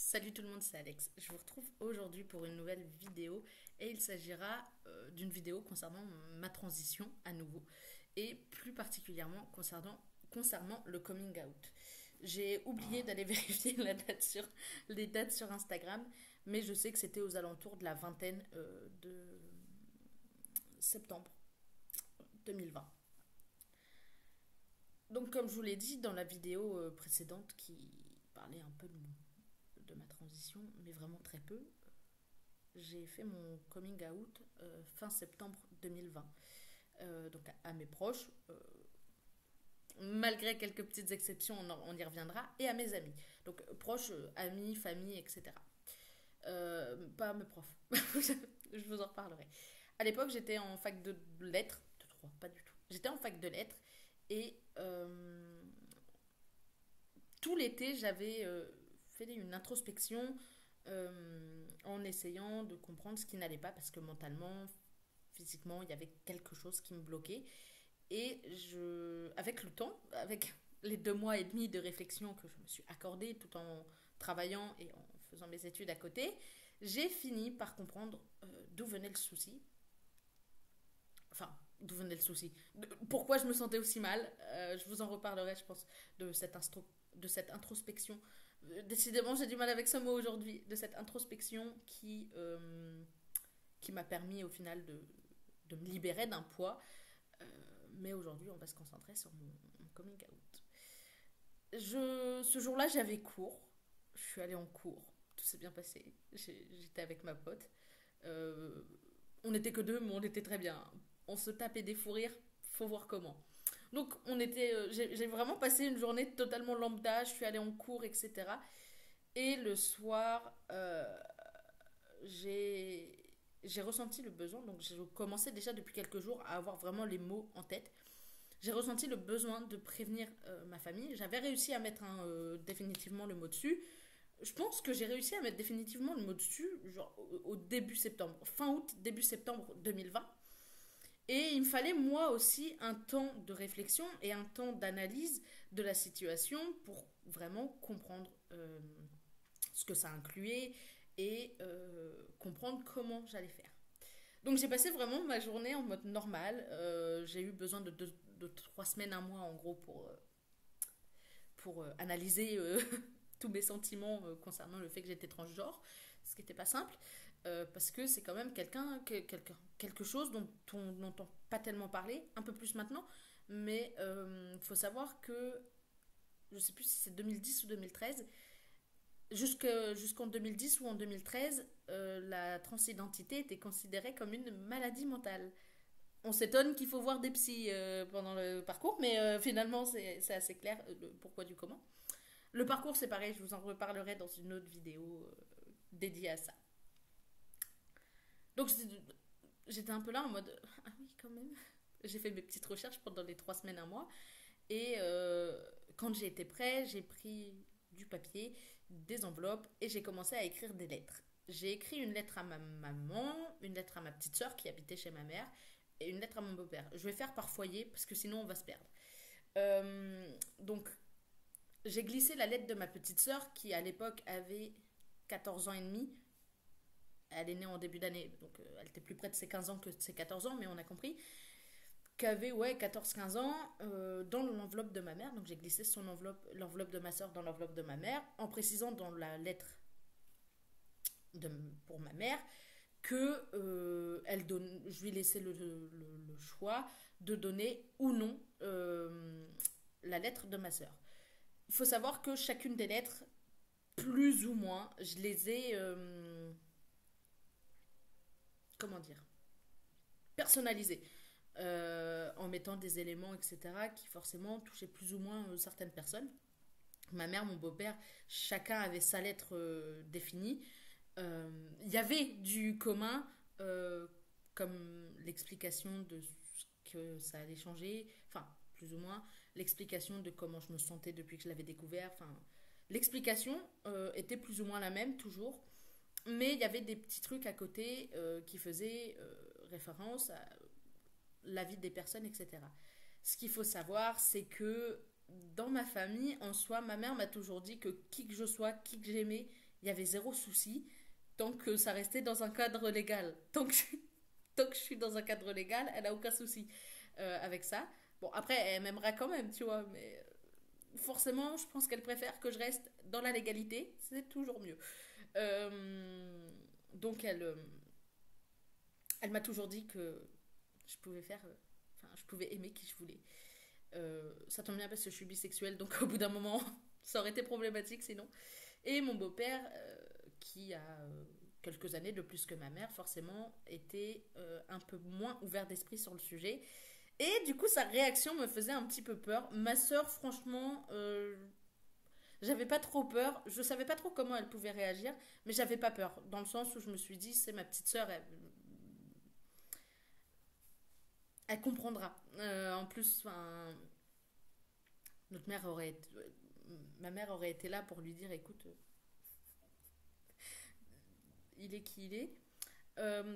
Salut tout le monde, c'est Alex. Je vous retrouve aujourd'hui pour une nouvelle vidéo et il s'agira d'une vidéo concernant ma transition à nouveau et plus particulièrement concernant le coming out. J'ai oublié d'aller vérifier les dates sur Instagram, mais je sais que c'était aux alentours de la vingtaine de septembre 2020. Donc comme je vous l'ai dit dans la vidéo précédente qui parlait un peu de ma transition, mais vraiment très peu, j'ai fait mon coming out fin septembre 2020. Donc à mes proches, malgré quelques petites exceptions, on y reviendra, et à mes amis. Donc proches, amis, famille, etc. Pas à mes profs. Je vous en reparlerai. À l'époque, j'étais en fac de lettres, de droit, pas du tout. J'étais en fac de lettres et tout l'été, j'avais fait une introspection en essayant de comprendre ce qui n'allait pas parce que mentalement, physiquement, il y avait quelque chose qui me bloquait. Et avec le temps, avec les 2 mois et demi de réflexion que je me suis accordée tout en travaillant et en faisant mes études à côté, j'ai fini par comprendre d'où venait le souci. Enfin, d'où venait le souci. Pourquoi je me sentais aussi mal. Je vous en reparlerai, je pense, de cette introspection. Décidément, j'ai du mal avec ce mot aujourd'hui. De cette introspection qui m'a permis au final de me libérer d'un poids. Mais aujourd'hui, on va se concentrer sur mon coming out. Ce jour-là, j'avais cours. Je suis allée en cours. Tout s'est bien passé. J'étais avec ma pote. Euh, on n'était que deux, mais on était très bien. On se tapait des fous rires. Faut voir comment. Donc, j'ai vraiment passé une journée totalement lambda. Je suis allée en cours, etc. Et le soir, j'ai j'ai ressenti le besoin, donc j'ai commencé déjà depuis quelques jours à avoir vraiment les mots en tête. J'ai ressenti le besoin de prévenir ma famille. J'avais réussi à mettre définitivement le mot dessus. Je pense que j'ai réussi à mettre définitivement le mot dessus genre, au début septembre, fin août, début septembre 2020. Et il me fallait moi aussi un temps de réflexion et un temps d'analyse de la situation pour vraiment comprendre ce que ça incluait et comprendre comment j'allais faire. Donc j'ai passé vraiment ma journée en mode normal. J'ai eu besoin de 3 semaines, un mois en gros pour analyser tous mes sentiments concernant le fait que j'étais transgenre, ce qui n'était pas simple. Parce que c'est quand même quelque chose dont on n'entend pas tellement parler, un peu plus maintenant, mais il faut savoir que, je ne sais plus si c'est 2010 ou 2013, jusqu'en 2010 ou en 2013, la transidentité était considérée comme une maladie mentale. On s'étonne qu'il faut voir des psys pendant le parcours, mais finalement c'est assez clair le pourquoi du comment. Le parcours c'est pareil, je vous en reparlerai dans une autre vidéo dédiée à ça. Donc j'étais un peu là en mode ah oui quand même. J'ai fait mes petites recherches pendant les 3 semaines, un mois, et quand j'ai été prêt, j'ai pris du papier, des enveloppes et j'ai commencé à écrire des lettres. J'ai écrit une lettre à ma maman, une lettre à ma petite sœur qui habitait chez ma mère et une lettre à mon beau-père. Je vais faire par foyer parce que sinon on va se perdre. Donc j'ai glissé la lettre de ma petite sœur qui à l'époque avait 14 ans et demi. Elle est née en début d'année, donc elle était plus près de ses 15 ans que de ses 14 ans, mais on a compris qu'avait ouais 14-15 ans dans l'enveloppe de ma mère. Donc j'ai glissé l'enveloppe de ma soeur dans l'enveloppe de ma mère en précisant dans la lettre pour ma mère que je lui laissais le choix de donner ou non la lettre de ma soeur. Il faut savoir que chacune des lettres, plus ou moins, je les ai comment dire personnalisées. En mettant des éléments, etc., qui forcément touchaient plus ou moins certaines personnes. Ma mère, mon beau-père, chacun avait sa lettre définie. Il y avait du commun, comme l'explication de ce que ça allait changer, enfin, plus ou moins, l'explication de comment je me sentais depuis que je l'avais découvert, enfin, l'explication était plus ou moins la même, toujours, mais il y avait des petits trucs à côté qui faisaient référence à la vie des personnes, etc. Ce qu'il faut savoir, c'est que dans ma famille, en soi, ma mère m'a toujours dit que qui que je sois, qui que j'aimais, il y avait zéro souci tant que ça restait dans un cadre légal. Tant que je suis dans un cadre légal, elle a aucun souci avec ça. Bon, après, elle m'aimera quand même, tu vois, mais forcément, je pense qu'elle préfère que je reste dans la légalité. C'est toujours mieux. Donc, elle m'a toujours dit que je pouvais faire. Enfin, je pouvais aimer qui je voulais. Ça tombe bien parce que je suis bisexuelle, donc au bout d'un moment, ça aurait été problématique sinon. Et mon beau-père, qui a quelques années de plus que ma mère, forcément, était un peu moins ouvert d'esprit sur le sujet. Et du coup, sa réaction me faisait un petit peu peur. Ma sœur, franchement, j'avais pas trop peur. Je savais pas trop comment elle pouvait réagir, mais j'avais pas peur. Dans le sens où je me suis dit, c'est ma petite sœur, elle comprendra. En plus, enfin, notre mère aurait été- ma mère aurait été là pour lui dire, écoute, il est qui il est.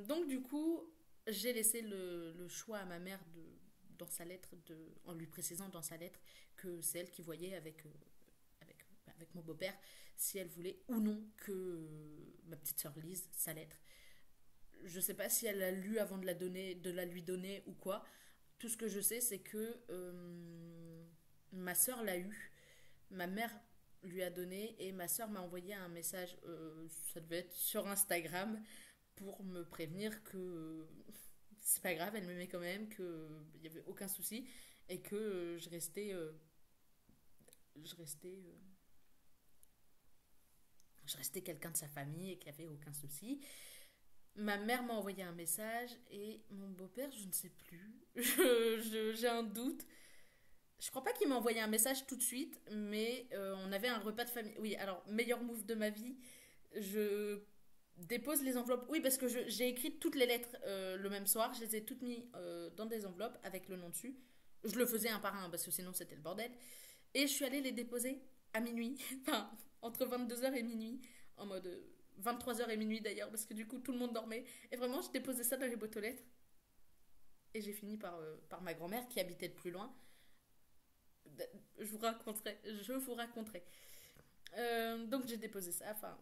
Donc du coup, j'ai laissé le choix à ma mère dans sa lettre, en lui précisant dans sa lettre que c'est elle qui voyait avec mon beau-père si elle voulait ou non que ma petite sœur lise sa lettre. Je sais pas si elle l'a lu avant de la lui donner ou quoi. Tout ce que je sais, c'est que ma sœur l'a eu, ma mère lui a donné et ma sœur m'a envoyé un message, ça devait être sur Instagram, pour me prévenir que c'est pas grave, elle m'aimait quand même, qu'il n'y avait aucun souci et que je restais, je restais quelqu'un de sa famille et qu'il n'y avait aucun souci. Ma mère m'a envoyé un message et mon beau-père, je ne sais plus, j'ai un doute. Je crois pas qu'il m'a envoyé un message tout de suite, mais on avait un repas de famille. Oui, alors, meilleur move de ma vie, je dépose les enveloppes. Oui, parce que j'ai écrit toutes les lettres le même soir, je les ai toutes mis dans des enveloppes avec le nom dessus. Je le faisais un par un parce que sinon c'était le bordel. Et je suis allée les déposer à minuit, enfin, entre 22 heures et minuit, en mode 23 heures et minuit d'ailleurs, parce que du coup tout le monde dormait. Et vraiment, je déposais ça dans les boîtes aux lettres. Et j'ai fini par ma grand-mère qui habitait de plus loin. Je vous raconterai. Donc j'ai déposé ça, enfin,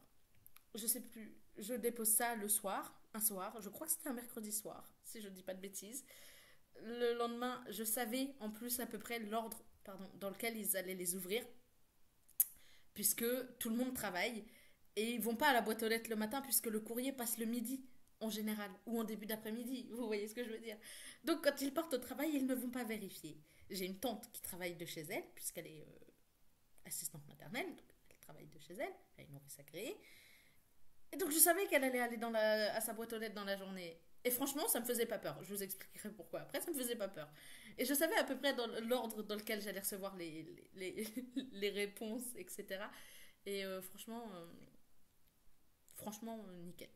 je sais plus, je dépose ça le soir, un soir, je crois que c'était un mercredi soir, si je ne dis pas de bêtises. Le lendemain, je savais en plus à peu près l'ordre, pardon, dans lequel ils allaient les ouvrir, puisque tout le monde travaille et ils vont pas à la boîte aux lettres le matin puisque le courrier passe le midi en général ou en début d'après-midi, vous voyez ce que je veux dire. Donc quand ils partent au travail, ils ne vont pas vérifier. J'ai une tante qui travaille de chez elle puisqu'elle est assistante maternelle, donc elle travaille de chez elle, elle est nourrice agréée. Et donc je savais qu'elle allait aller à sa boîte aux lettres dans la journée. Et franchement, ça me faisait pas peur. Je vous expliquerai pourquoi. Après, ça me faisait pas peur. Et je savais à peu près dans l'ordre dans lequel j'allais recevoir les réponses, etc. Et franchement, nickel.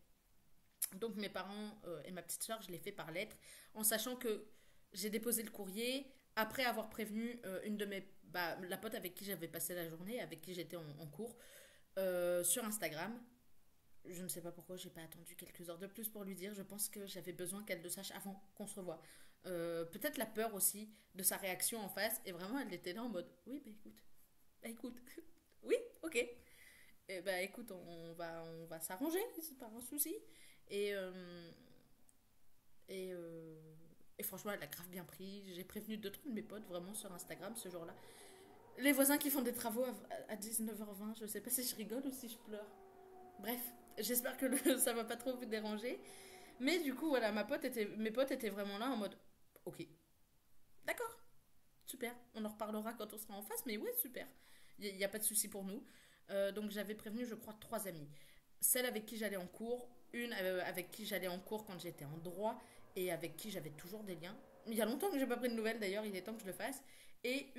Donc mes parents et ma petite soeur, je l'ai fait par lettre, en sachant que j'ai déposé le courrier après avoir prévenu une de mes... Bah, la pote avec qui j'avais passé la journée, avec qui j'étais en cours, sur Instagram. Je ne sais pas pourquoi j'ai pas attendu quelques heures de plus pour lui dire. Je pense que j'avais besoin qu'elle le sache avant qu'on se revoie. Peut-être la peur aussi de sa réaction en face. Et vraiment, elle était là en mode, oui, bah écoute, oui, ok. Et bah écoute, on va s'arranger, c'est pas un souci. Et, euh, et, euh, et franchement, elle a grave bien pris. J'ai prévenu deux, trois de mes potes vraiment sur Instagram ce jour-là. Les voisins qui font des travaux à 19h20, je sais pas si je rigole ou si je pleure. Bref, j'espère que ça va pas trop vous déranger. Mais du coup, voilà, mes potes étaient vraiment là en mode, ok, d'accord, super, on en reparlera quand on sera en face, mais ouais, super, il n'y a pas de souci pour nous. Donc j'avais prévenu, je crois, trois amies. Celle avec qui j'allais en cours, une avec qui j'allais en cours quand j'étais en droit et avec qui j'avais toujours des liens. Il y a longtemps que j'ai pas pris de nouvelles d'ailleurs, il est temps que je le fasse. Et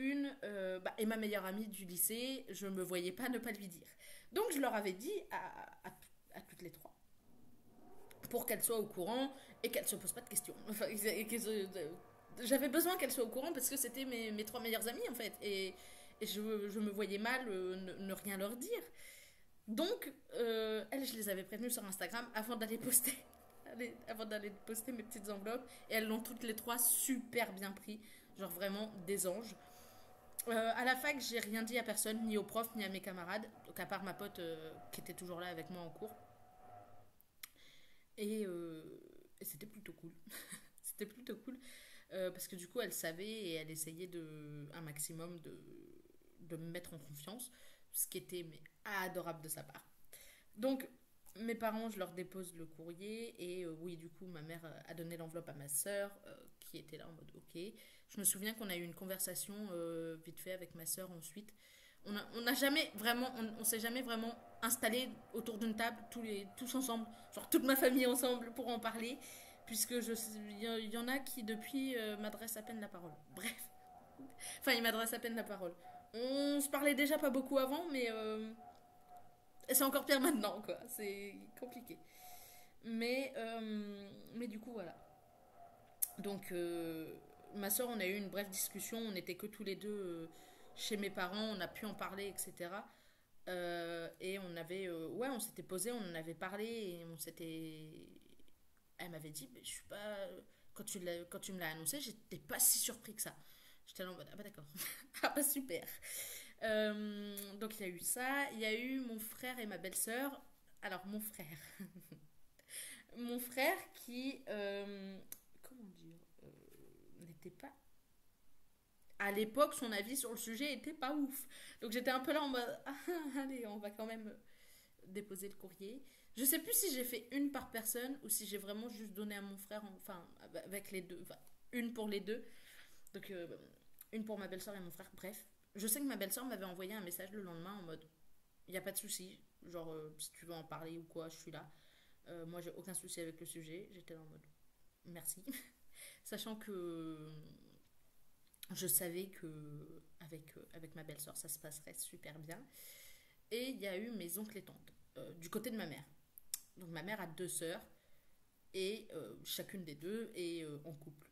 ma meilleure amie du lycée, je me voyais pas ne pas lui dire. Donc je leur avais dit à toutes les trois pour qu'elles soient au courant et qu'elles se posent pas de questions. Enfin, j'avais besoin qu'elles soient au courant parce que c'était mes trois meilleures amies en fait. Et je me voyais mal ne rien leur dire. Donc, elles, je les avais prévenues sur Instagram avant d'aller poster. Avant d'aller poster mes petites enveloppes. Et elles l'ont toutes les trois super bien pris. Genre vraiment des anges. À la fac, j'ai rien dit à personne, ni aux profs, ni à mes camarades, donc à part ma pote qui était toujours là avec moi en cours. Et, euh, et c'était plutôt cool. C'était plutôt cool parce que du coup, elle savait et elle essayait un maximum de me mettre en confiance, ce qui était mais, adorable de sa part. Donc, mes parents, je leur dépose le courrier et oui, du coup, ma mère a donné l'enveloppe à ma sœur qui était là en mode OK. Je me souviens qu'on a eu une conversation vite fait avec ma sœur ensuite. On a jamais vraiment, on s'est jamais vraiment installé autour d'une table tous ensemble, genre toute ma famille ensemble pour en parler, puisque il y en a qui depuis m'adressent à peine la parole. Bref, enfin, ils m'adressent à peine la parole. On se parlait déjà pas beaucoup avant, mais c'est encore pire maintenant, quoi. C'est compliqué. Mais du coup, voilà. Donc, ma soeur, on a eu une brève discussion. On n'était que tous les deux chez mes parents. On a pu en parler, etc. Et on avait. Ouais, on s'était posé, on en avait parlé et on s'était. Elle m'avait dit, mais je suis pas. Quand tu me l'as annoncé, j'étais pas si surpris que ça. J'étais là en mode, ah bah d'accord. Ah bah super. Donc il y a eu ça. Il y a eu mon frère et ma belle-sœur. Alors, mon frère. Mon frère qui. Comment dire n'était pas. À l'époque, son avis sur le sujet était pas ouf. Donc j'étais un peu là en mode. Ah, allez, on va quand même déposer le courrier. Je sais plus si j'ai fait une par personne ou si j'ai vraiment juste donné à mon frère, enfin, avec les deux. Enfin, une pour les deux. Donc, une pour ma belle-sœur et mon frère. Bref. Je sais que ma belle-sœur m'avait envoyé un message le lendemain en mode il n'y a pas de souci. Genre, si tu veux en parler ou quoi, je suis là. Moi, j'ai aucun souci avec le sujet. J'étais là en mode merci. Sachant que je savais que avec ma belle-sœur, ça se passerait super bien. Et il y a eu mes oncles et tantes, du côté de ma mère. Donc, ma mère a deux sœurs et chacune des deux est en couple.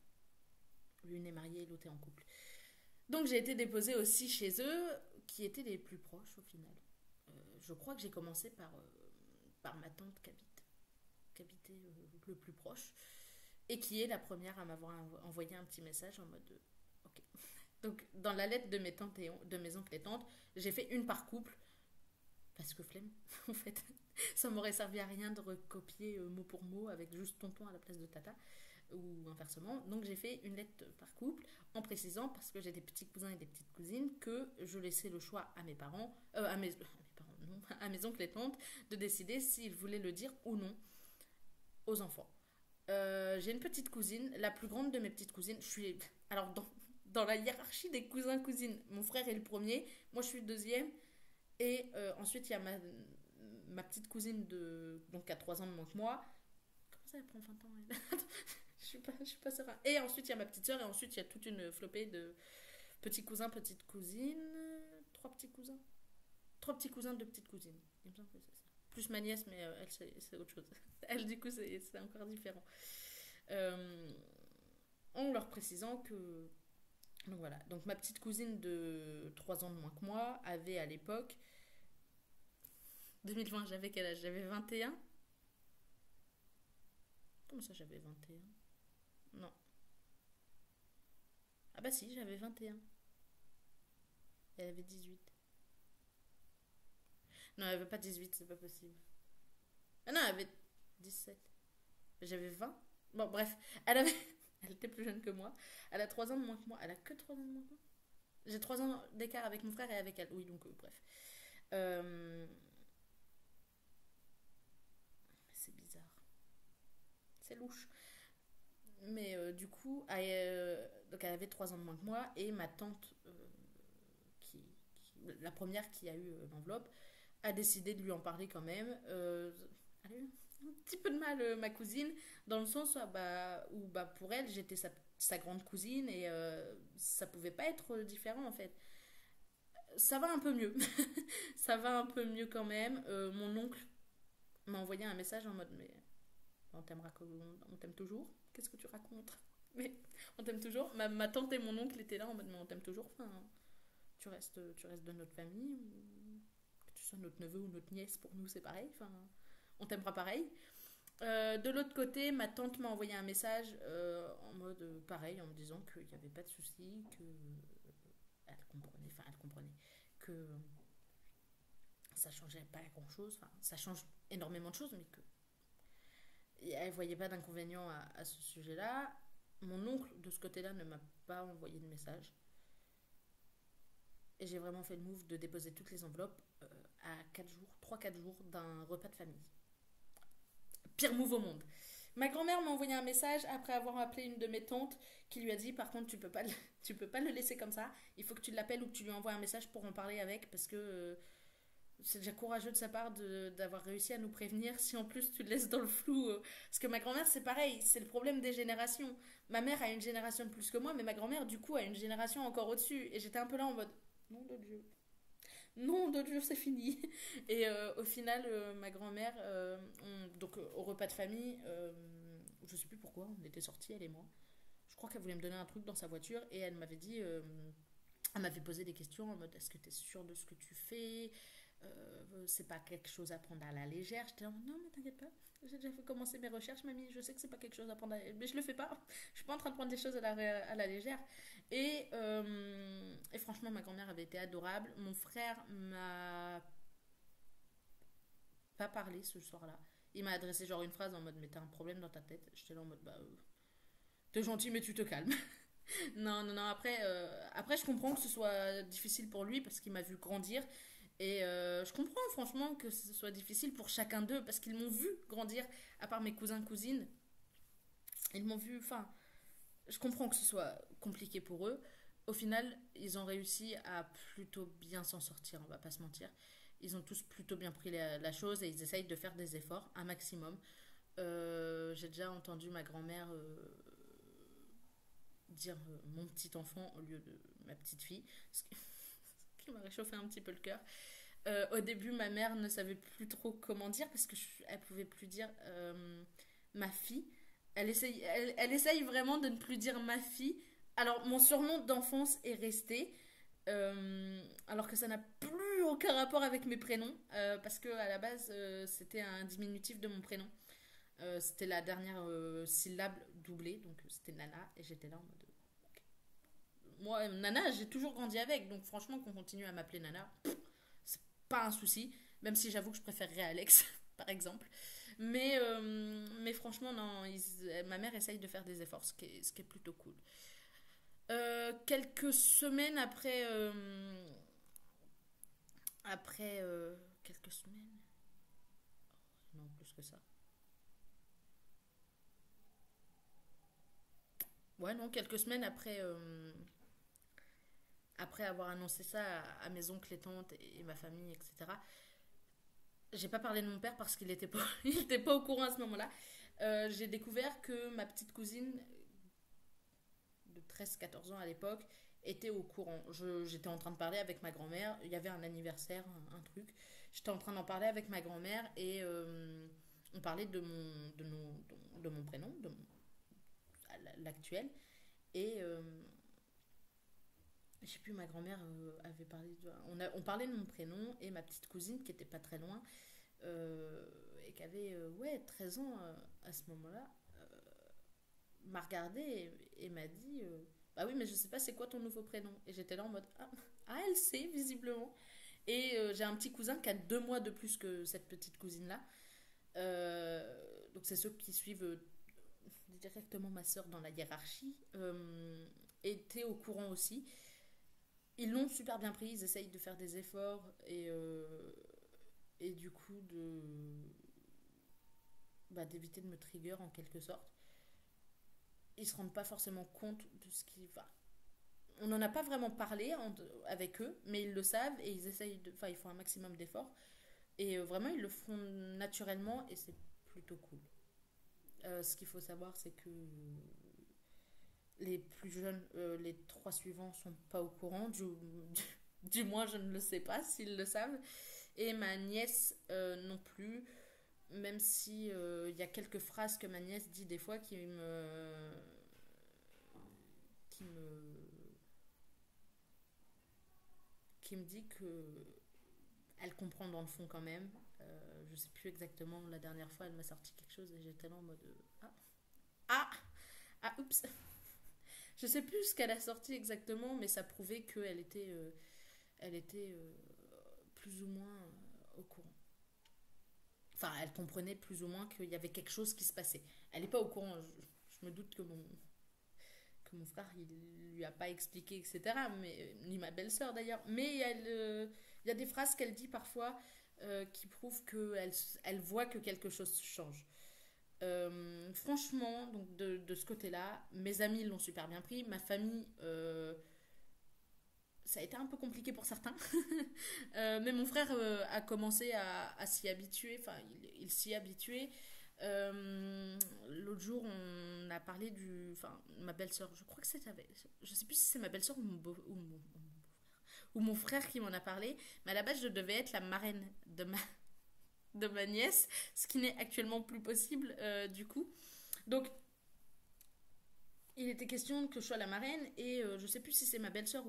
L'une est mariée et l'autre est en couple. Donc, j'ai été déposée aussi chez eux, qui étaient les plus proches au final. Je crois que j'ai commencé par ma tante qui habitait le plus proche et qui est la première à m'avoir envoyé un petit message en mode ok. Donc dans la lettre de mes tantes de mes oncles et tantes, j'ai fait une par couple parce que flemme en fait. Ça m'aurait servi à rien de recopier mot pour mot avec juste tonton à la place de tata ou inversement. Donc j'ai fait une lettre par couple en précisant parce que j'ai des petits cousins et des petites cousines que je laissais le choix à mes parents, à mes parents non, à mes oncles et tantes de décider s'ils voulaient le dire ou non aux enfants. J'ai une petite cousine, la plus grande de mes petites cousines. Je suis alors dans la hiérarchie des cousins cousines. Mon frère est le premier, moi je suis le deuxième, et ensuite il y a ma petite cousine donc qui a 3 ans de moins que moi. Comment ça elle prend 20 ans elle je suis pas sûre. Et ensuite il y a ma petite soeur et ensuite il y a toute une flopée de petits cousins, petites cousines, trois petits cousins, deux petites cousines. Il me semble que c'est ça. Plus ma nièce, mais elle, c'est autre chose. Elle, du coup, c'est encore différent. Euh, en leur précisant que. Donc voilà. Donc ma petite cousine de 3 ans de moins que moi avait à l'époque. 2020, j'avais quel âge? J'avais 21. Comment ça, j'avais 21? Non. Ah bah si, j'avais 21. Elle avait 18. Non, elle avait pas 18, c'est pas possible. Ah non, elle avait 17. J'avais 20. Bon, bref, elle avait. Elle était plus jeune que moi. Elle a 3 ans de moins que moi. Elle a que 3 ans de moins que moi. J'ai 3 ans d'écart avec mon frère et avec elle. Oui, donc bref. Euh, C'est bizarre. C'est louche. Mais du coup, donc elle avait 3 ans de moins que moi. Et ma tante, la première qui a eu l'enveloppe, a décidé de lui en parler quand même. Elle a eu un petit peu de mal, ma cousine, dans le sens où bah, pour elle, j'étais sa grande cousine et ça pouvait pas être différent en fait. Ça va un peu mieux. Ça va un peu mieux quand même. Mon oncle m'a envoyé un message en mode mais on t'aime toujours. Qu'est-ce que tu racontes? Mais on t'aime toujours. Ma tante et mon oncle étaient là en mode mais on t'aime toujours. Enfin, tu restes de notre famille. Que tu sois notre neveu ou notre nièce, pour nous c'est pareil. Enfin, on t'aimera pareil. De l'autre côté, ma tante m'a envoyé un message en mode pareil, en me disant qu'il n'y avait pas de souci, que elle comprenait que ça changeait pas grand chose, enfin ça change énormément de choses, mais que elle voyait pas d'inconvénient à ce sujet-là. Mon oncle de ce côté-là ne m'a pas envoyé de message. Et j'ai vraiment fait le move de déposer toutes les enveloppes à 4 jours, 3-4 jours d'un repas de famille. Pire move au monde. Ma grand-mère m'a envoyé un message après avoir appelé une de mes tantes qui lui a dit par contre tu peux pas le laisser comme ça, il faut que tu l'appelles ou que tu lui envoies un message pour en parler avec parce que c'est déjà courageux de sa part d'avoir réussi à nous prévenir si en plus tu le laisses dans le flou. Parce que ma grand-mère c'est pareil, c'est le problème des générations. Ma mère a une génération de plus que moi mais ma grand-mère du coup a une génération encore au-dessus et j'étais un peu là en mode non de Dieu. Non, de Dieu, c'est fini. Et au final, ma grand-mère, donc au repas de famille, je sais plus pourquoi, on était sortis, elle et moi. Je crois qu'elle voulait me donner un truc dans sa voiture et elle m'avait dit, elle m'avait posé des questions en mode est-ce que tu es sûre de ce que tu fais. C'est pas quelque chose à prendre à la légère. J'étais en mode non, mais t'inquiète pas. J'ai déjà fait commencer mes recherches, mamie. Je sais que c'est pas quelque chose à prendre à la légère. Mais je le fais pas. Je suis pas en train de prendre des choses à la légère. Et franchement, ma grand-mère avait été adorable. Mon frère m'a pas parlé ce soir-là. Il m'a adressé genre une phrase en mode mais t'as un problème dans ta tête. J'étais là en mode bah t'es gentil mais tu te calmes. Non, non, non. Après, je comprends que ce soit difficile pour lui parce qu'il m'a vu grandir. Et je comprends franchement que ce soit difficile pour chacun d'eux parce qu'ils m'ont vu grandir, à part mes cousins, cousines. Ils m'ont vu, enfin, je comprends que ce soit compliqué pour eux. Au final, ils ont réussi à plutôt bien s'en sortir, on va pas se mentir. Ils ont tous plutôt bien pris la chose et ils essayent de faire des efforts, un maximum. J'ai déjà entendu ma grand-mère dire mon petit enfant au lieu de ma petite fille, ce qui m'a réchauffé un petit peu le cœur. Au début, ma mère ne savait plus trop comment dire parce que elle pouvait plus dire ma fille. Elle essaye vraiment de ne plus dire ma fille. Alors, mon surnom d'enfance est resté, alors que ça n'a plus aucun rapport avec mes prénoms, parce que à la base, c'était un diminutif de mon prénom. C'était la dernière syllabe doublée, donc c'était Nana, et j'étais là en mode. Ok. Moi, Nana, j'ai toujours grandi avec, donc franchement, qu'on continue à m'appeler Nana, c'est pas un souci, même si j'avoue que je préférerais Alex, par exemple. Mais franchement, non, ma mère essaye de faire des efforts, ce qui est plutôt cool. Quelques semaines après, quelques semaines, non, plus que ça. Ouais, non, quelques semaines après avoir annoncé ça à mes oncles et tantes et ma famille, etc. J'ai pas parlé de mon père parce qu'il était pas, il était pas au courant à ce moment-là. J'ai découvert que ma petite cousine de 13-14 ans à l'époque était au courant. J'étais en train de parler avec ma grand-mère. Il y avait un anniversaire, un truc. J'étais en train d'en parler avec ma grand-mère et on parlait de mon prénom, l'actuel. Et je sais plus, ma grand-mère avait parlé on parlait de mon prénom et ma petite cousine qui était pas très loin et qui avait ouais 13 ans à ce moment-là m'a regardé et m'a dit bah oui mais je sais pas c'est quoi ton nouveau prénom et j'étais là en mode elle sait visiblement et j'ai un petit cousin qui a 2 mois de plus que cette petite cousine là donc c'est ceux qui suivent directement ma soeur dans la hiérarchie étaient au courant aussi. Ils l'ont super bien pris, ils essayent de faire des efforts et du coup d'éviter de me trigger en quelque sorte. Ils se rendent pas forcément compte de ce qui va. On n'en a pas vraiment parlé avec eux, mais ils le savent et ils essayent ils font un maximum d'efforts et vraiment ils le font naturellement et c'est plutôt cool. Ce qu'il faut savoir, c'est que les plus jeunes, les 3 suivants, sont pas au courant. Du moins, je ne le sais pas s'ils le savent. Et ma nièce non plus. Même si il y a quelques phrases que ma nièce dit des fois qui me, qui me dit que elle comprend dans le fond quand même. Je sais plus exactement. La dernière fois, elle m'a sorti quelque chose et j'étais là en mode ah ah oups. Je sais plus ce qu'elle a sorti exactement, mais ça prouvait elle était plus ou moins au courant. Enfin, elle comprenait plus ou moins qu'il y avait quelque chose qui se passait. Elle n'est pas au courant. Je me doute que mon frère, il lui a pas expliqué, etc. Mais, ni ma belle-sœur d'ailleurs. Mais il y a des phrases qu'elle dit parfois qui prouvent elle voit que quelque chose change. Franchement, donc de ce côté-là, mes amis l'ont super bien pris. Ma famille, ça a été un peu compliqué pour certains. Mais mon frère a commencé à s'y habituer. Enfin, il s'y habituait. L'autre jour, on a parlé enfin, ma belle-sœur. Je crois que je sais plus si c'est ma belle-sœur ou mon frère qui m'en a parlé. Mais à la base, je devais être la marraine de ma nièce, ce qui n'est actuellement plus possible du coup. Donc, il était question que je sois la marraine et je sais plus si c'est ma belle-sœur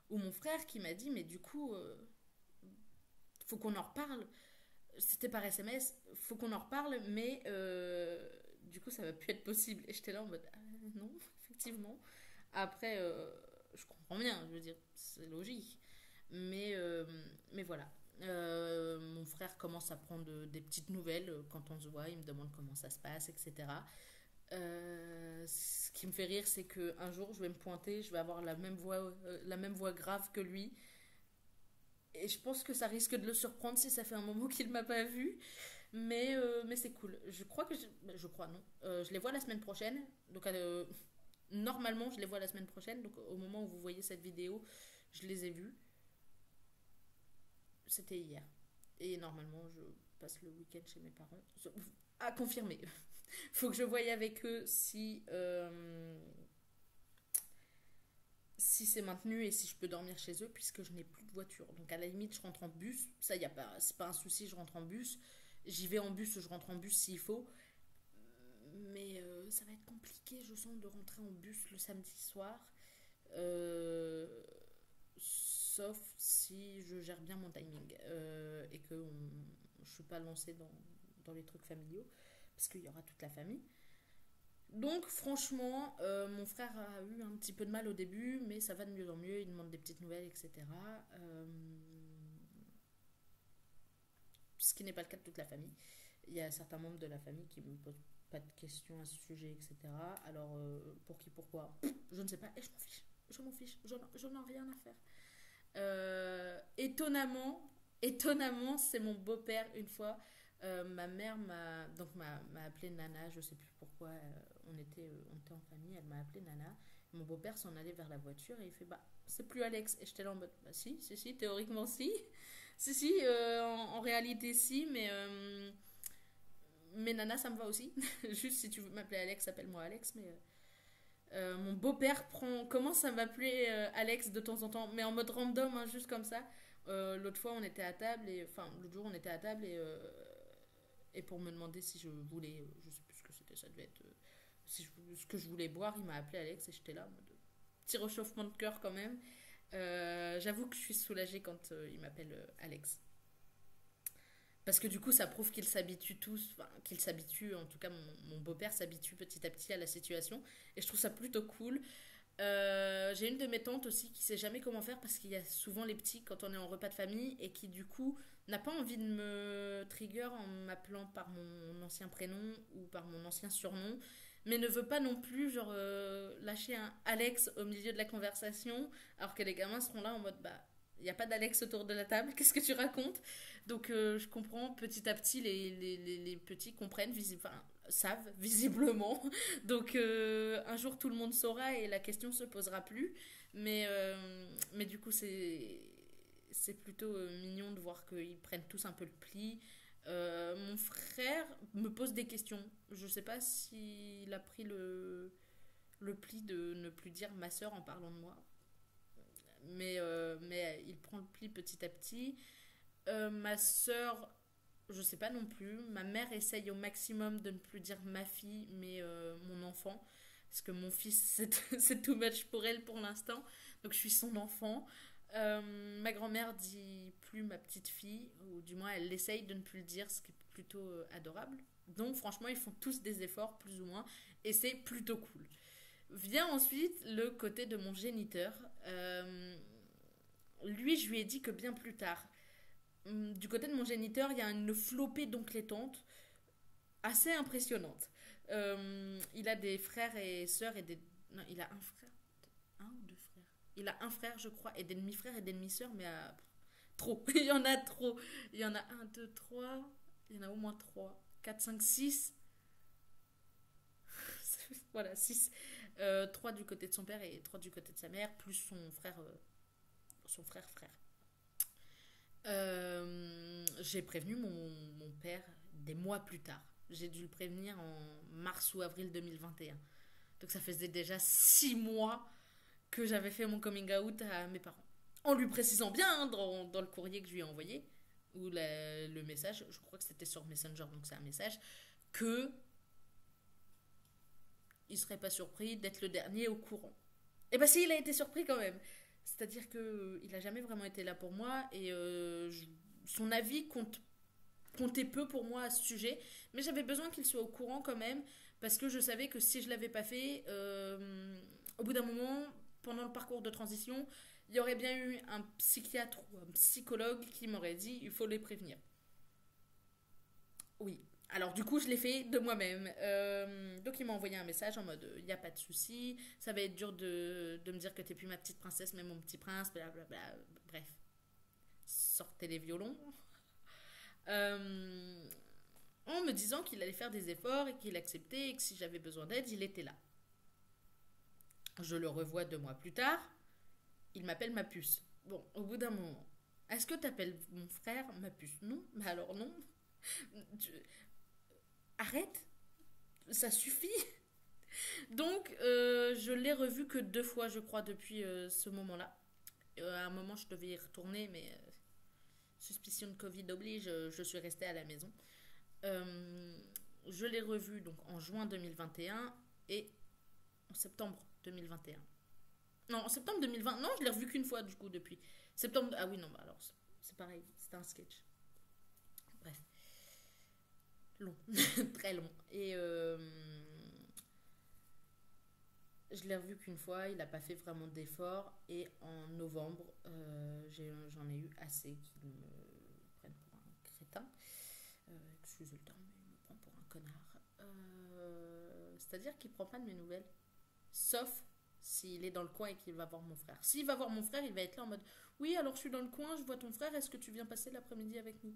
ou mon frère qui m'a dit, mais du coup, faut qu'on en reparle. C'était par SMS, faut qu'on en reparle, mais du coup, ça va plus être possible. Et j'étais là en mode, ah, non, effectivement. Après, je comprends bien, je veux dire, c'est logique. Mais, euh, mais voilà. Mon frère commence à prendre des petites nouvelles quand on se voit, il me demande comment ça se passe, etc. Ce qui me fait rire, c'est qu'un jour, je vais me pointer, je vais avoir la même voix grave que lui. Et je pense que ça risque de le surprendre si ça fait un moment qu'il m'a pas vu. Mais c'est cool. Je crois que je crois non. Je les vois la semaine prochaine. Donc normalement, je les vois la semaine prochaine. Donc au moment où vous voyez cette vidéo, je les ai vus. C'était hier. Et normalement, je passe le week-end chez mes parents. À confirmer. Faut que je voie avec eux si c'est maintenu et si je peux dormir chez eux puisque je n'ai plus de voiture. Donc à la limite, je rentre en bus. Ça, c'est pas un souci, je rentre en bus. J'y vais en bus, je rentre en bus s'il faut. Mais ça va être compliqué, je sens, de rentrer en bus le samedi soir. Euh, Sauf si je gère bien mon timing et que je ne suis pas lancée dans les trucs familiaux parce qu'il y aura toute la famille. Donc franchement, mon frère a eu un petit peu de mal au début, mais ça va de mieux en mieux, il demande des petites nouvelles, etc. Ce qui n'est pas le cas de toute la famille. Il y a certains membres de la famille qui ne me posent pas de questions à ce sujet, etc. Alors, pour qui, pourquoi, je ne sais pas, et je m'en fiche. Je m'en fiche, j'en ai rien à faire. Étonnamment, c'est mon beau-père une fois. Ma mère m'a appelé Nana, je sais plus pourquoi. On était en famille, elle m'a appelé Nana. Mon beau-père s'en allait vers la voiture et il fait bah c'est plus Alex. Et j'étais là en mode bah si, théoriquement si. Si, en réalité si, mais Nana ça me va aussi. Juste si tu veux m'appeler Alex, appelle-moi Alex, mais mon beau-père commence à m'appeler Alex de temps en temps, mais en mode random, hein, juste comme ça. L'autre fois, on était à table, l'autre jour, on était à table et pour me demander si je voulais, je sais plus ce que c'était, ça devait être ce que je voulais boire, il m'a appelé Alex et j'étais là, en mode petit réchauffement de cœur quand même. J'avoue que je suis soulagée quand il m'appelle Alex. Parce que du coup, ça prouve qu'ils s'habituent tous, enfin, qu'ils s'habituent, en tout cas, mon beau-père s'habitue petit à petit à la situation. Et je trouve ça plutôt cool. J'ai une de mes tantes aussi qui sait jamais comment faire parce qu'il y a souvent les petits quand on est en repas de famille et qui du coup n'a pas envie de me trigger en m'appelant par mon ancien prénom ou par mon ancien surnom, mais ne veut pas non plus genre lâcher un Alex au milieu de la conversation alors que les gamins seront là en mode bah il n'y a pas d'Alex autour de la table, qu'est-ce que tu racontes? Donc je comprends petit à petit les petits comprennent, enfin, savent visiblement. Donc un jour tout le monde saura et la question se posera plus. Mais du coup c'est plutôt mignon de voir qu'ils prennent tous un peu le pli. Mon frère me pose des questions. Je sais pas s'il a pris le pli de ne plus dire ma soeur en parlant de moi. Mais il prend le pli petit à petit. Ma soeur, je sais pas non plus. Ma mère essaye au maximum de ne plus dire ma fille, mais mon enfant. Parce que mon fils, c'est too much pour elle pour l'instant. Donc je suis son enfant. Ma grand-mère dit plus ma petite fille, ou du moins elle essaye de ne plus le dire, ce qui est plutôt adorable. Donc franchement, ils font tous des efforts, plus ou moins, et c'est plutôt cool. Vient ensuite le côté de mon géniteur. Lui, je lui ai dit que bien plus tard. Du côté de mon géniteur, il y a une flopée d'oncles et tantes assez impressionnante. Il a des frères et sœurs et des... Non, il a un frère. Un ou deux frères. Il a un frère, je crois, et des demi-frères et des demi-sœurs, mais trop. Il y en a trop. Il y en a un, deux, trois. Il y en a au moins trois. Quatre, cinq, six. Voilà, six. Trois du côté de son père et trois du côté de sa mère, plus son frère. J'ai prévenu mon père des mois plus tard. J'ai dû le prévenir en mars ou avril 2021. Donc ça faisait déjà 6 mois que j'avais fait mon coming out à mes parents. En lui précisant bien dans le courrier que je lui ai envoyé, ou le message, je crois que c'était sur Messenger, donc c'est un message, que il serait pas surpris d'être le dernier au courant. Et ben si, il a été surpris quand même. C'est-à-dire que il a jamais vraiment été là pour moi et son avis comptait peu pour moi à ce sujet, mais j'avais besoin qu'il soit au courant quand même parce que je savais que si je l'avais pas fait, au bout d'un moment, pendant le parcours de transition, il y aurait bien eu un psychiatre ou un psychologue qui m'aurait dit il faut les prévenir. Oui. Alors du coup, je l'ai fait de moi-même. Donc il m'a envoyé un message en mode il n'y a pas de souci, ça va être dur de me dire que t'es plus ma petite princesse, mais mon petit prince, blablabla. Bref, sortez les violons. Euh, En me disant qu'il allait faire des efforts et qu'il acceptait et que si j'avais besoin d'aide, il était là. Je le revois 2 mois plus tard, il m'appelle ma puce. Bon, au bout d'un moment, est-ce que t'appelles mon frère ma puce? Non, mais alors non. Tu- Arrête, ça suffit. Donc, je l'ai revu que 2 fois, je crois, depuis ce moment-là. À un moment, je devais y retourner, mais suspicion de Covid oblige, je suis restée à la maison. Euh, je l'ai revu donc en juin 2021 et en septembre 2021. Non, en septembre 2020. Non, je l'ai revu qu'une fois du coup depuis. Septembre. Ah oui, non, bah alors c'est pareil, c'était un sketch. Bref, long, très long. Et je l'ai revu qu'une fois, il n'a pas fait vraiment d'efforts. Et en novembre, j'en ai eu assez qu'il me prenne pour un crétin. Excusez le terme, mais il me prend pour un connard. C'est-à-dire qu'il prend pas de mes nouvelles. Sauf s'il est dans le coin et qu'il va voir mon frère. S'il va voir mon frère, il va être là en mode oui, alors je suis dans le coin, je vois ton frère, est-ce que tu viens passer l'après-midi avec nous?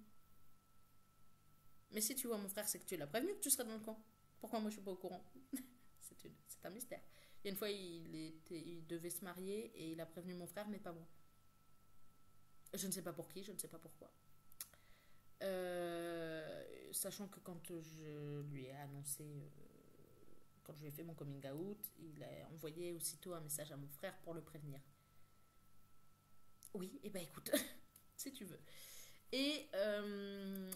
Mais si tu vois mon frère, c'est que tu l'as prévenu que tu serais dans le coin. Pourquoi moi je suis pas au courant? C'est un mystère. Il y a une fois, il devait se marier et il a prévenu mon frère, mais pas moi. Je ne sais pas pour qui, je ne sais pas pourquoi. Sachant que quand je lui ai annoncé, quand je lui ai fait mon coming out, il a envoyé aussitôt un message à mon frère pour le prévenir. Oui, et bah écoute, si tu veux. Et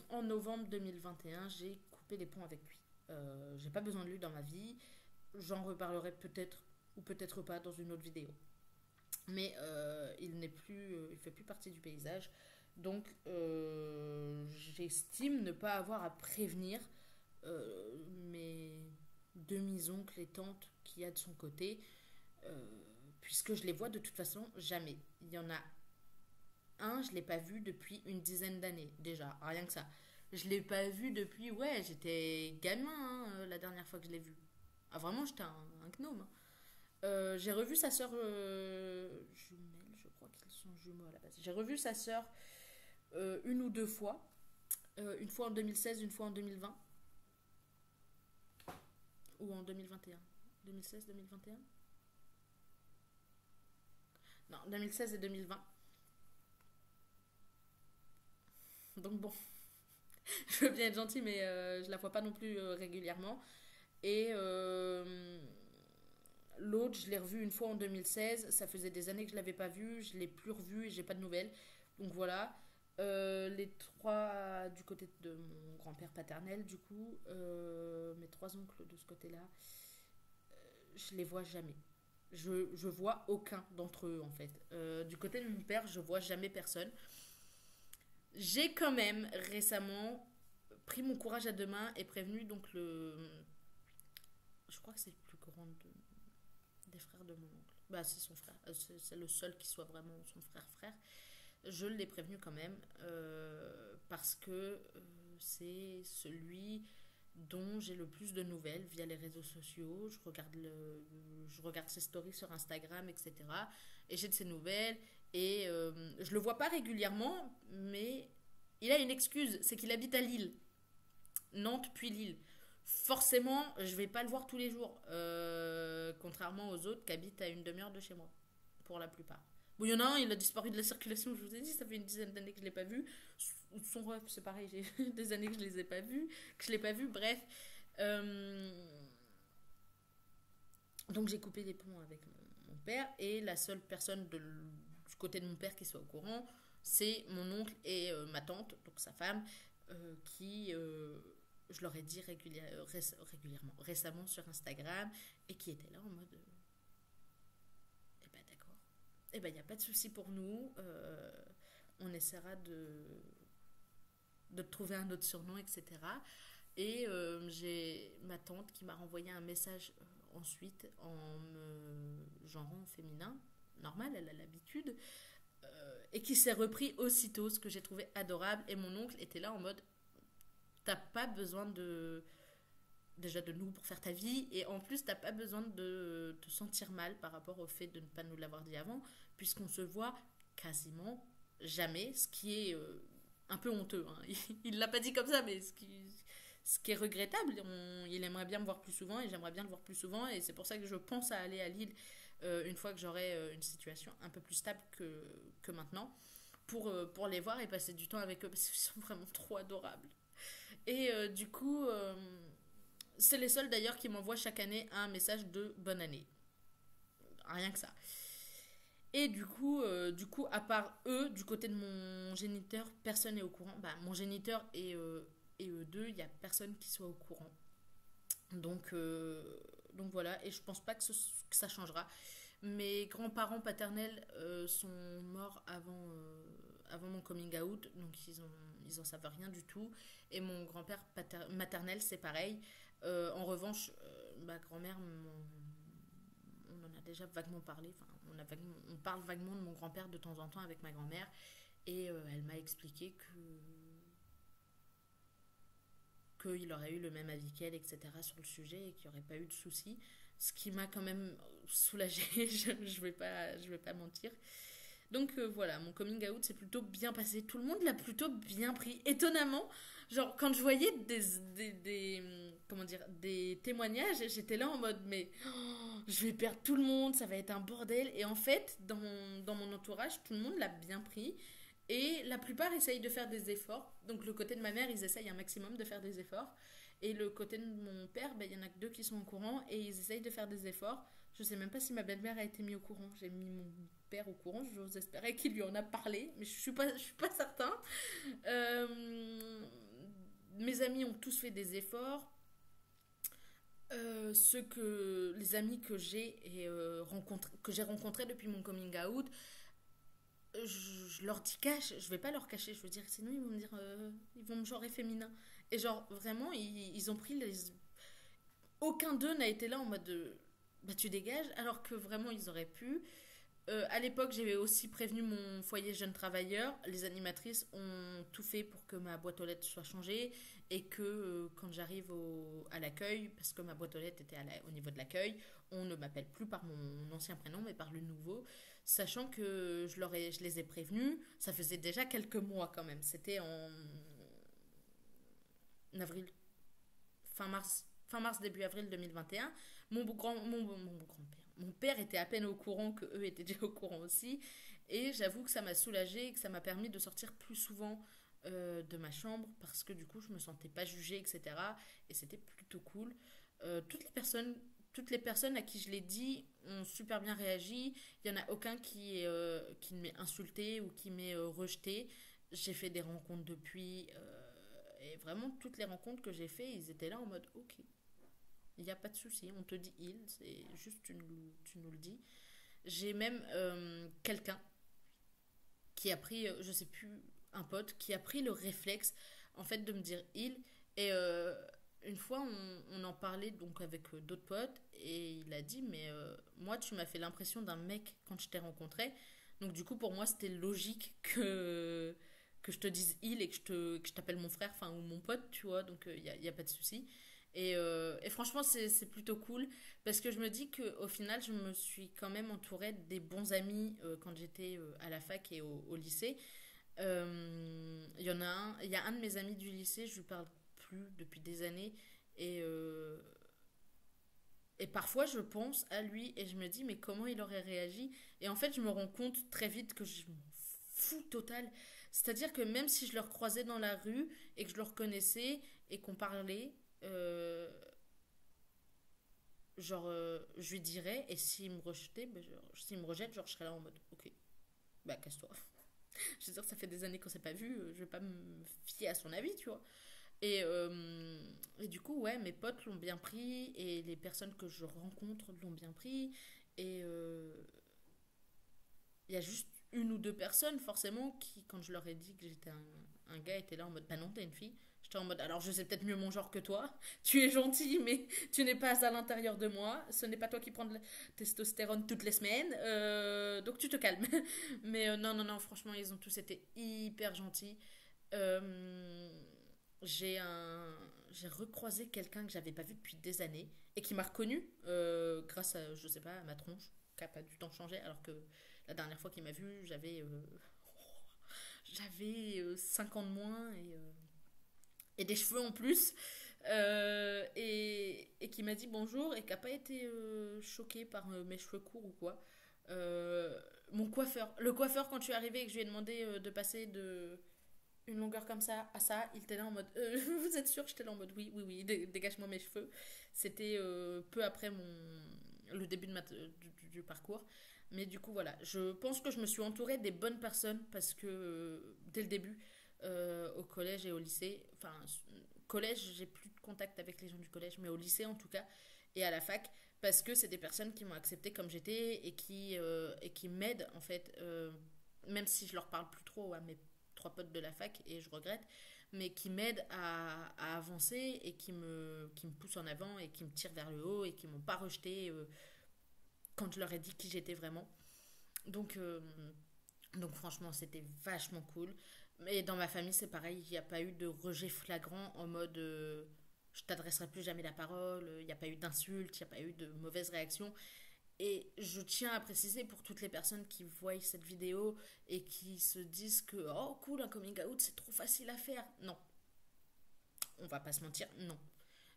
en novembre 2021, j'ai coupé les ponts avec lui. J'ai pas besoin de lui dans ma vie. J'en reparlerai peut-être ou peut-être pas dans une autre vidéo. Mais il n'est plus, il fait plus partie du paysage. Donc j'estime ne pas avoir à prévenir mes demi-oncles et tantes qu'il y a de son côté, puisque je les vois de toute façon jamais. Il y en a un, je ne l'ai pas vu depuis une dizaine d'années déjà, rien que ça. Je ne l'ai pas vu depuis, ouais, j'étais gamin la dernière fois que je l'ai vu. Ah vraiment, j'étais un gnome. Hein. J'ai revu sa sœur jumelle, je crois qu'ils sont jumeaux à la base. J'ai revu sa sœur une ou deux fois. Une fois en 2016, une fois en 2020. Ou en 2021. 2016, 2021. Non, 2016 et 2020. Donc bon, je veux bien être gentille, mais je la vois pas non plus régulièrement. Et l'autre, je l'ai revu une fois en 2016. Ça faisait des années que je l'avais pas vu. Je l'ai plus revu et j'ai pas de nouvelles. Donc voilà. Les trois du côté de mon grand-père paternel, du coup, mes trois oncles de ce côté-là, je les vois jamais. Je vois aucun d'entre eux en fait. Du côté de mon père, je vois jamais personne. J'ai quand même récemment pris mon courage à deux mains et prévenu donc le. Je crois que c'est le plus grand de. des frères de mon oncle. Bah, c'est son frère. C'est le seul qui soit vraiment son frère. Je l'ai prévenu quand même parce que c'est celui dont j'ai le plus de nouvelles via les réseaux sociaux. Je regarde ses stories sur Instagram, etc. Et j'ai de ses nouvelles. Et je le vois pas régulièrement, mais il a une excuse, c'est qu'il habite à Lille. Nantes puis Lille. Forcément, je vais pas le voir tous les jours, contrairement aux autres qui habitent à une demi-heure de chez moi, pour la plupart. Bon, il y en a un, il a disparu de la circulation, je vous ai dit, ça fait une dizaine d'années que je l'ai pas vu. Son ref, c'est pareil, j'ai des années que je les ai pas vus, que je l'ai pas vu, bref. Euh, donc j'ai coupé les ponts avec mon père, et la seule personne du côté de mon père qui soit au courant, c'est mon oncle et ma tante, donc sa femme, qui, je leur ai dit régulièrement, récemment sur Instagram, et qui était là en mode, eh ben d'accord, eh ben il n'y a pas de souci pour nous, on essaiera de trouver un autre surnom, etc. Et j'ai ma tante qui m'a renvoyé un message ensuite en me genrant au féminin, normal, elle a l'habitude, et qui s'est repris aussitôt, ce que j'ai trouvé adorable. Et mon oncle était là en mode, t'as pas besoin déjà de nous pour faire ta vie, et en plus t'as pas besoin de te sentir mal par rapport au fait de ne pas nous l'avoir dit avant, puisqu'on se voit quasiment jamais, ce qui est un peu honteux, hein. Il l'a pas dit comme ça, mais ce qui est regrettable. Il aimerait bien me voir plus souvent, et j'aimerais bien le voir plus souvent, et c'est pour ça que je pense à aller à Lille une fois que j'aurai une situation un peu plus stable que maintenant, pour les voir et passer du temps avec eux, parce qu'ils sont vraiment trop adorables. Et du coup, c'est les seuls d'ailleurs qui m'envoient chaque année un message de bonne année. Rien que ça. Et du coup, à part eux, du côté de mon géniteur, personne n'est au courant. Bah, mon géniteur et eux deux, il n'y a personne qui soit au courant. Donc, donc voilà, et je pense pas que ça changera. Mes grands-parents paternels sont morts avant mon coming out, donc ils en savent rien du tout. Et mon grand-père maternel, c'est pareil. En revanche, ma grand-mère, on en a déjà vaguement parlé. Enfin, on parle vaguement de mon grand-père de temps en temps avec ma grand-mère. Et elle m'a expliqué qu'il aurait eu le même avis qu'elle, etc., sur le sujet, et qu'il n'y aurait pas eu de soucis. Ce qui m'a quand même soulagée, je vais pas mentir. Donc voilà, mon coming out s'est plutôt bien passé. Tout le monde l'a plutôt bien pris. Étonnamment, genre quand je voyais comment dire, des témoignages, j'étais là en mode, mais je vais perdre tout le monde, ça va être un bordel. Et en fait, dans mon entourage, tout le monde l'a bien pris. Et la plupart essayent de faire des efforts. Donc le côté de ma mère, ils essayent un maximum de faire des efforts. Et le côté de mon père, ben, il y en a que deux qui sont au courant et ils essayent de faire des efforts. Je sais même pas si ma belle-mère a été mise au courant. J'ai mis mon père au courant. J'ose espérer qu'il lui en a parlé, mais je suis pas certain. Mes amis ont tous fait des efforts. Les amis que j'ai rencontrés depuis mon coming out, je leur dis cache, je vais pas leur cacher, je veux dire, sinon ils vont me dire, ils vont me genrer féminin. Et genre, vraiment, ils ont pris aucun d'eux n'a été là en mode, bah tu dégages, alors que vraiment ils auraient pu. À l'époque, j'avais aussi prévenu mon foyer jeune travailleur. Les animatrices ont tout fait pour que ma boîte aux lettres soit changée et que quand j'arrive à l'accueil, parce que ma boîte aux lettres était au niveau de l'accueil, on ne m'appelle plus par mon ancien prénom mais par le nouveau, sachant que je les ai prévenus. Ça faisait déjà quelques mois quand même. C'était en avril, fin mars, début avril 2021. Mon père était à peine au courant que eux étaient déjà au courant aussi. Et j'avoue que ça m'a soulagée, que ça m'a permis de sortir plus souvent de ma chambre parce que du coup je me sentais pas jugée, etc. Et c'était plutôt cool. Toutes les personnes à qui je l'ai dit ont super bien réagi. Il n'y en a aucun qui m'ait insulté ou qui m'ait rejeté. J'ai fait des rencontres depuis. Et vraiment, toutes les rencontres que j'ai fait, ils étaient là en mode ok, il n'y a pas de souci, on te dit il, c'est juste tu nous le dis. J'ai même quelqu'un qui a pris, je sais plus, un pote qui a pris le réflexe en fait de me dire il. Et une fois, on en parlait donc avec d'autres potes et il a dit, mais moi, tu m'as fait l'impression d'un mec quand je t'ai rencontré. Donc, du coup, pour moi, c'était logique que je te dise il et que je t'appelle mon frère, enfin, ou mon pote, tu vois. Donc, y a pas de souci. Et franchement, c'est plutôt cool parce que je me dis qu'au final, je me suis quand même entourée des bons amis quand j'étais à la fac et au lycée. Il y a un de mes amis du lycée, je lui parle plus depuis des années et parfois je pense à lui et je me dis mais comment il aurait réagi et en fait je me rends compte très vite que je m'en fous total. C'est-à-dire que même si je le recroisais dans la rue et que je le reconnaissais et qu'on parlait, euh, je lui dirais et s'il me rejetait, s'il me rejette, genre je serais là en mode ok, bah casse-toi. Je veux dire, ça fait des années qu'on s'est pas vu, je vais pas me fier à son avis, tu vois. Et du coup, ouais, mes potes l'ont bien pris et les personnes que je rencontre l'ont bien pris. Et il y a juste une ou deux personnes, forcément, qui, quand je leur ai dit que j'étais un gars, étaient là en mode bah non, t'es une fille. J'étais en mode alors je sais peut-être mieux mon genre que toi. Tu es gentil, mais tu n'es pas à l'intérieur de moi. Ce n'est pas toi qui prends de la testostérone toutes les semaines. Donc tu te calmes. Mais non, non, non, franchement, ils ont tous été hyper gentils. Euh, j'ai recroisé quelqu'un que j'avais pas vu depuis des années et qui m'a reconnu grâce à, je sais pas, à ma tronche, qui a pas du temps changé, alors que la dernière fois qu'il m'a vu, j'avais 5 ans de moins et des cheveux en plus. Et qui m'a dit bonjour et qui n'a pas été choqué par mes cheveux courts ou quoi. Mon coiffeur, le coiffeur, quand je suis arrivée et que je lui ai demandé de passer de une longueur comme ça à ça, il était là en mode vous êtes sûr? J'étais là en mode oui, oui, oui, dégage-moi mes cheveux. C'était peu après le début du parcours. Mais du coup, voilà, je pense que je me suis entourée des bonnes personnes parce que dès le début, au collège et au lycée, enfin, collège, j'ai plus de contact avec les gens du collège, mais au lycée en tout cas, et à la fac, parce que c'est des personnes qui m'ont accepté comme j'étais et qui m'aident en fait, même si je leur parle plus trop à mes trois potes de la fac et je regrette, mais qui m'aident à avancer et qui me poussent en avant et qui me tirent vers le haut et qui m'ont pas rejeté quand je leur ai dit qui j'étais vraiment. Donc, euh, donc franchement, c'était vachement cool. Et dans ma famille, c'est pareil, il n'y a pas eu de rejet flagrant en mode je t'adresserai plus jamais la parole, il n'y a pas eu d'insultes, il n'y a pas eu de mauvaises réactions. Et je tiens à préciser pour toutes les personnes qui voient cette vidéo et qui se disent que oh cool, un coming out c'est trop facile à faire. Non, on va pas se mentir, non.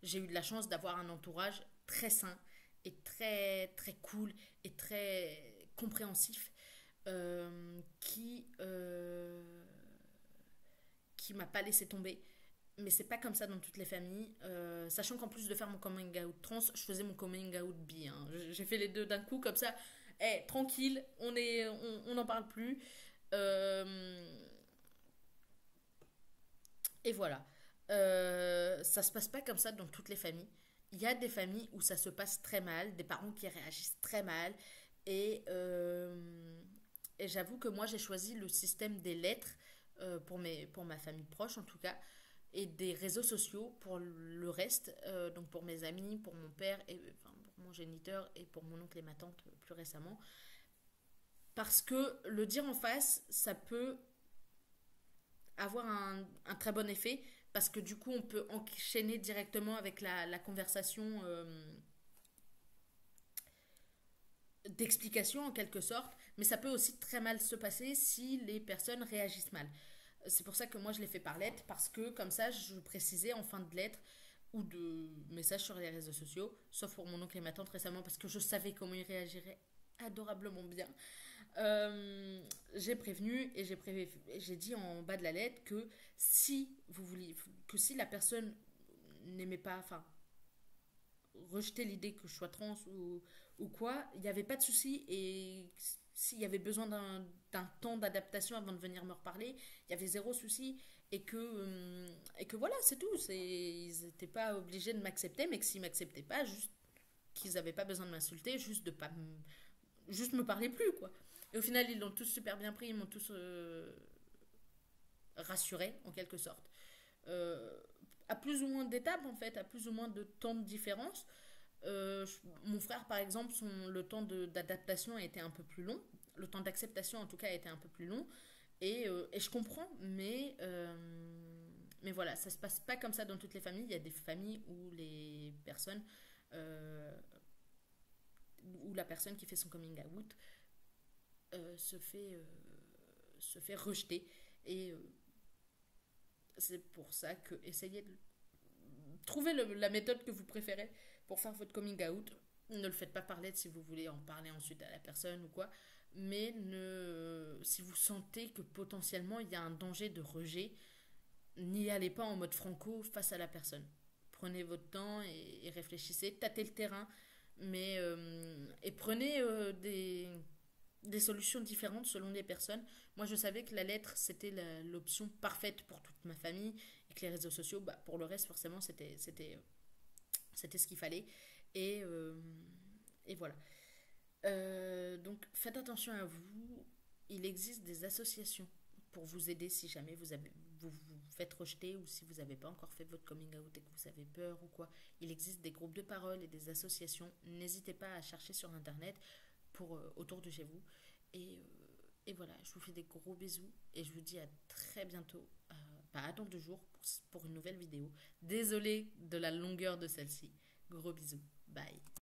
J'ai eu de la chance d'avoir un entourage très sain et très très cool et très compréhensif qui m'a pas laissé tomber. Mais c'est pas comme ça dans toutes les familles. Sachant qu'en plus de faire mon coming out trans, je faisais mon coming out bi. Hein. J'ai fait les deux d'un coup comme ça. Eh, tranquille, on n'en parle plus. Euh, et voilà. Ça se passe pas comme ça dans toutes les familles. Il y a des familles où ça se passe très mal, des parents qui réagissent très mal. Et, euh, et j'avoue que moi, j'ai choisi le système des lettres pour ma famille proche en tout cas, et des réseaux sociaux pour le reste, donc pour mes amis, pour mon père, et, enfin, pour mon géniteur et pour mon oncle et ma tante plus récemment. Parce que le dire en face, ça peut avoir un très bon effet, parce que du coup, on peut enchaîner directement avec la conversation d'explication en quelque sorte, mais ça peut aussi très mal se passer si les personnes réagissent mal. C'est pour ça que moi je l'ai fait par lettre, parce que comme ça je précisais en fin de lettre ou de message sur les réseaux sociaux, sauf pour mon oncle et ma tante récemment, parce que je savais comment ils réagiraient adorablement bien. J'ai prévenu et j'ai dit en bas de la lettre que si vous vouliez, que si la personne n'aimait pas, enfin rejeter l'idée que je sois trans ou quoi, il n'y avait pas de souci. Et s'il y avait besoin d'un temps d'adaptation avant de venir me reparler, il y avait zéro souci. Et que voilà, c'est tout. Ils n'étaient pas obligés de m'accepter, mais que s'ils ne m'acceptaient pas, juste qu'ils n'avaient pas besoin de m'insulter, juste de pas juste me parler plus, quoi. Et au final, ils l'ont tous super bien pris, ils m'ont tous rassuré, en quelque sorte. Euh, plus ou moins d'étapes en fait, à plus ou moins de temps de différence. Mon frère par exemple, le temps d'adaptation a été un peu plus long, le temps d'acceptation en tout cas a été un peu plus long, et je comprends, mais voilà, ça se passe pas comme ça dans toutes les familles. Il y a des familles où les personnes, euh, où la personne qui fait son coming out euh, se fait, euh, se fait rejeter. Et c'est pour ça que essayez de trouver la méthode que vous préférez pour faire votre coming out. Ne le faites pas par lettre si vous voulez en parler ensuite à la personne ou quoi. Mais si vous sentez que potentiellement il y a un danger de rejet, n'y allez pas en mode franco face à la personne. Prenez votre temps et réfléchissez, tâtez le terrain, et prenez des solutions différentes selon les personnes. Moi, je savais que la lettre, c'était l'option parfaite pour toute ma famille et que les réseaux sociaux, bah, pour le reste, forcément, c'était ce qu'il fallait. Et, euh, et voilà. Donc, faites attention à vous. Il existe des associations pour vous aider si jamais vous faites rejeter ou si vous n'avez pas encore fait votre coming out et que vous avez peur ou quoi. Il existe des groupes de parole et des associations. N'hésitez pas à chercher sur Internet autour de chez vous. Et voilà, je vous fais des gros bisous et je vous dis à très bientôt, pas dans 2 jours, pour une nouvelle vidéo. Désolée de la longueur de celle-ci. Gros bisous. Bye.